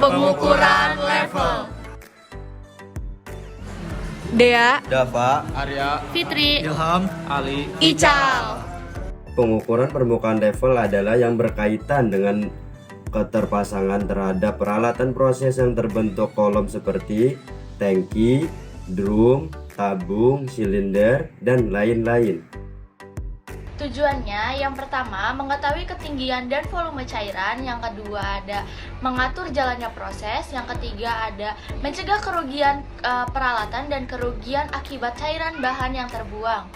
Pengukuran level. Dea, Dava, Arya, Fitri, Ilham, Ali, Ical. pengukuran permukaan level adalah yang berkaitan dengan keterpasangan terhadap peralatan proses yang terbentuk kolom seperti tangki, drum, tabung, silinder, dan lain-lain. Tujuannya yang pertama mengetahui ketinggian dan volume cairan, yang kedua ada mengatur jalannya proses, yang ketiga ada mencegah kerugian peralatan dan kerugian akibat cairan bahan yang terbuang.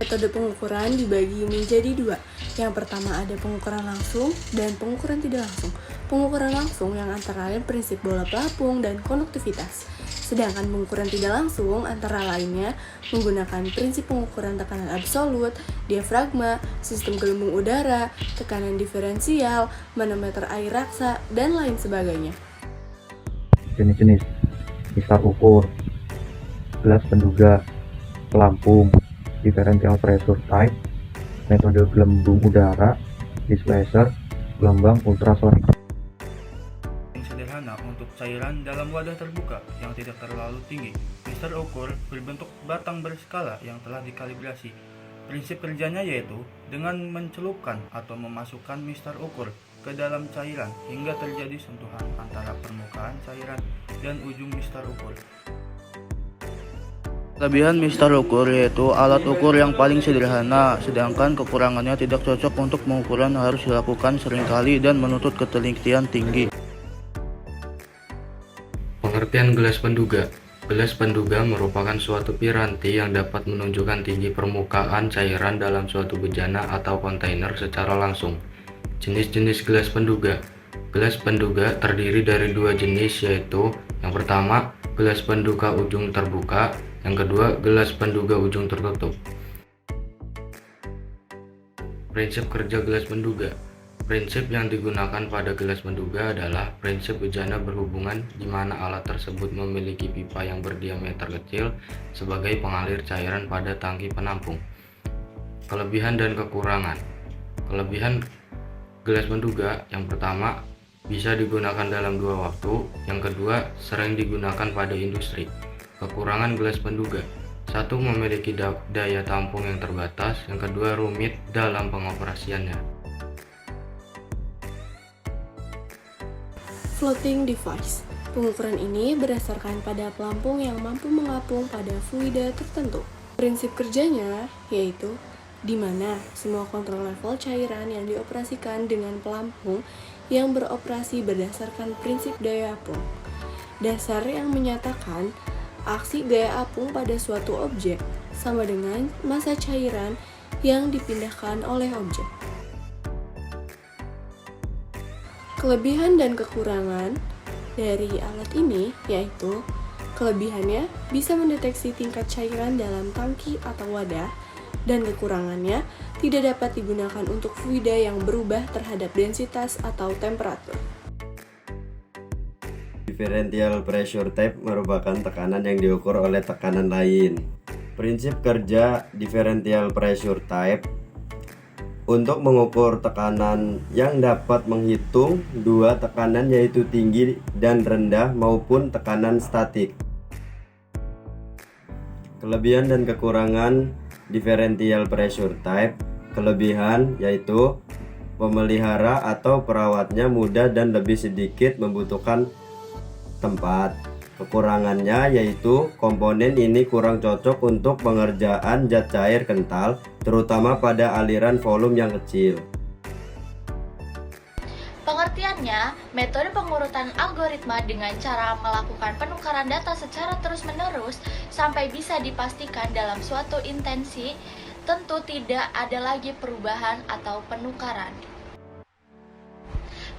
Metode pengukuran dibagi menjadi dua. Yang pertama ada pengukuran langsung dan pengukuran tidak langsung. Pengukuran langsung yang antara lain prinsip bola pelapung dan konduktivitas. Sedangkan pengukuran tidak langsung antara lainnya menggunakan prinsip pengukuran tekanan absolut, diafragma, sistem gelembung udara, tekanan diferensial, manometer air raksa, dan lain sebagainya. Jenis-jenis misal ukur, gelas penduga, pelampung, differential pressure type, metode gelembung udara, displacer, gelombang ultrasonik. yang sederhana untuk cairan dalam wadah terbuka yang tidak terlalu tinggi. Mister ukur berbentuk batang berskala yang telah dikalibrasi. Prinsip kerjanya yaitu dengan mencelupkan atau memasukkan mister ukur ke dalam cairan hingga terjadi sentuhan antara permukaan cairan dan ujung mister ukur. Kelebihan mister ukur yaitu alat ukur yang paling sederhana, sedangkan kekurangannya tidak cocok untuk pengukuran harus dilakukan seringkali dan menuntut ketelitian tinggi. Pengertian gelas penduga. Gelas penduga merupakan suatu piranti yang dapat menunjukkan tinggi permukaan cairan dalam suatu bejana atau kontainer secara langsung. Jenis-jenis gelas penduga. Gelas penduga terdiri dari dua jenis, yaitu yang pertama, gelas penduga ujung terbuka, yang kedua, gelas penduga ujung tertutup. Prinsip kerja gelas penduga. Prinsip yang digunakan pada gelas penduga adalah prinsip bejana berhubungan di mana alat tersebut memiliki pipa yang berdiameter kecil sebagai pengalir cairan pada tangki penampung. Kelebihan dan kekurangan. Kelebihan gelas penduga yang pertama, bisa digunakan dalam dua waktu, yang kedua, sering digunakan pada industri. Kekurangan gelas penduga. Satu, memiliki daya tampung yang terbatas, yang kedua, rumit dalam pengoperasiannya. Floating device. Pengukuran ini berdasarkan pada pelampung yang mampu mengapung pada fluida tertentu. Prinsip kerjanya yaitu di mana semua kontrol level cairan yang dioperasikan dengan pelampung yang beroperasi berdasarkan prinsip daya apung. Dasar yang menyatakan aksi gaya apung pada suatu objek sama dengan massa cairan yang dipindahkan oleh objek. Kelebihan dan kekurangan dari alat ini yaitu kelebihannya bisa mendeteksi tingkat cairan dalam tangki atau wadah, dan kekurangannya tidak dapat digunakan untuk fluida yang berubah terhadap densitas atau temperatur. Differential pressure type merupakan tekanan yang diukur oleh tekanan lain. Prinsip kerja differential pressure type untuk mengukur tekanan yang dapat menghitung dua tekanan, yaitu tinggi dan rendah maupun tekanan statik. Kelebihan dan kekurangan differential pressure type. Kelebihan yaitu pemelihara atau perawatnya mudah dan lebih sedikit membutuhkan tempat. Kekurangannya yaitu komponen ini kurang cocok untuk pengerjaan zat cair kental, terutama pada aliran volume yang kecil. Pengertiannya, metode pengurutan algoritma dengan cara melakukan penukaran data secara terus-menerus sampai bisa dipastikan dalam suatu intensi, tentu tidak ada lagi perubahan atau penukaran.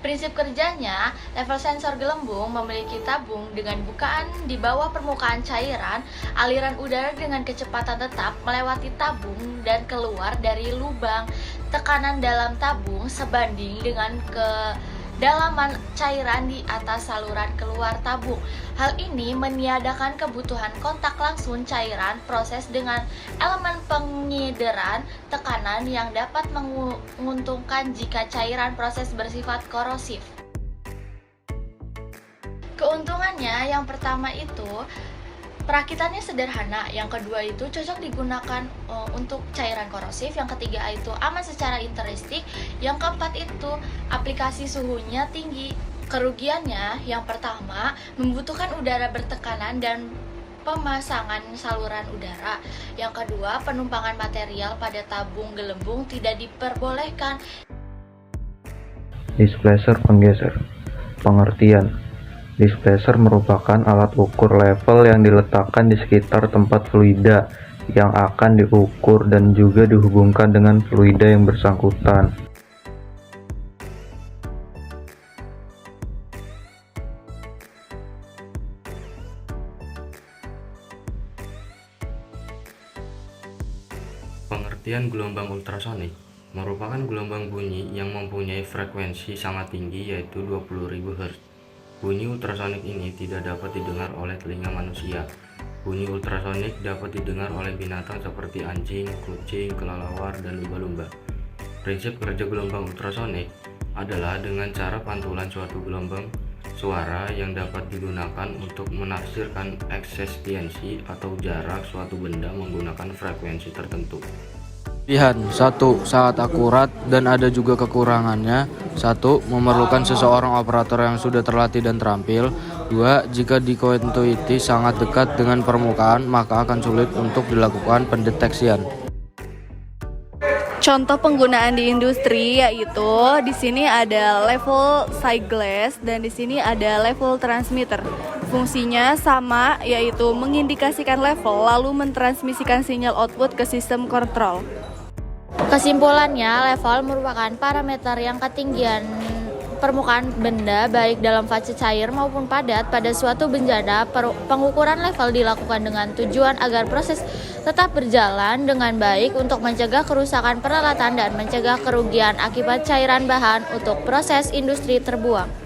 Prinsip kerjanya, level sensor gelembung memiliki tabung dengan bukaan di bawah permukaan cairan, aliran udara dengan kecepatan tetap melewati tabung dan keluar dari lubang. Tekanan dalam tabung sebanding dengan kedalaman cairan di atas saluran keluar tabung. Hal ini meniadakan kebutuhan kontak langsung cairan proses dengan elemen pengideran tekanan yang dapat menguntungkan jika cairan proses bersifat korosif. Keuntungannya yang pertama itu perakitannya sederhana, yang kedua itu cocok digunakan untuk cairan korosif, yang ketiga itu aman secara interistik, yang keempat itu aplikasi suhunya tinggi. Kerugiannya yang pertama membutuhkan udara bertekanan dan pemasangan saluran udara. Yang kedua, penumpangan material pada tabung gelembung tidak diperbolehkan. Displacer penggeser. Pengertian: displacer merupakan alat ukur level yang diletakkan di sekitar tempat fluida yang akan diukur dan juga dihubungkan dengan fluida yang bersangkutan. Pengertian gelombang ultrasonik merupakan gelombang bunyi yang mempunyai frekuensi sangat tinggi, yaitu 20.000 Hz. Bunyi ultrasonik ini tidak dapat didengar oleh telinga manusia. Bunyi ultrasonik dapat didengar oleh binatang seperti anjing, kucing, kelelawar, dan lumba-lumba. Prinsip kerja gelombang ultrasonik adalah dengan cara pantulan suatu gelombang suara yang dapat digunakan untuk menafsirkan eksistensi atau jarak suatu benda menggunakan frekuensi tertentu. Pilihan 1. Sangat akurat dan ada juga kekurangannya. 1. Memerlukan seseorang operator yang sudah terlatih dan terampil. 2. Jika dikointuiti sangat dekat dengan permukaan, maka akan sulit untuk dilakukan pendeteksian. Contoh penggunaan di industri yaitu di sini ada level side glass dan di sini ada level transmitter. Fungsinya sama, yaitu mengindikasikan level lalu mentransmisikan sinyal output ke sistem kontrol. Kesimpulannya, level merupakan parameter yang ketinggian permukaan benda baik dalam fase cair maupun padat pada suatu benda. Pengukuran level dilakukan dengan tujuan agar proses tetap berjalan dengan baik untuk mencegah kerusakan peralatan dan mencegah kerugian akibat cairan bahan untuk proses industri terbuang.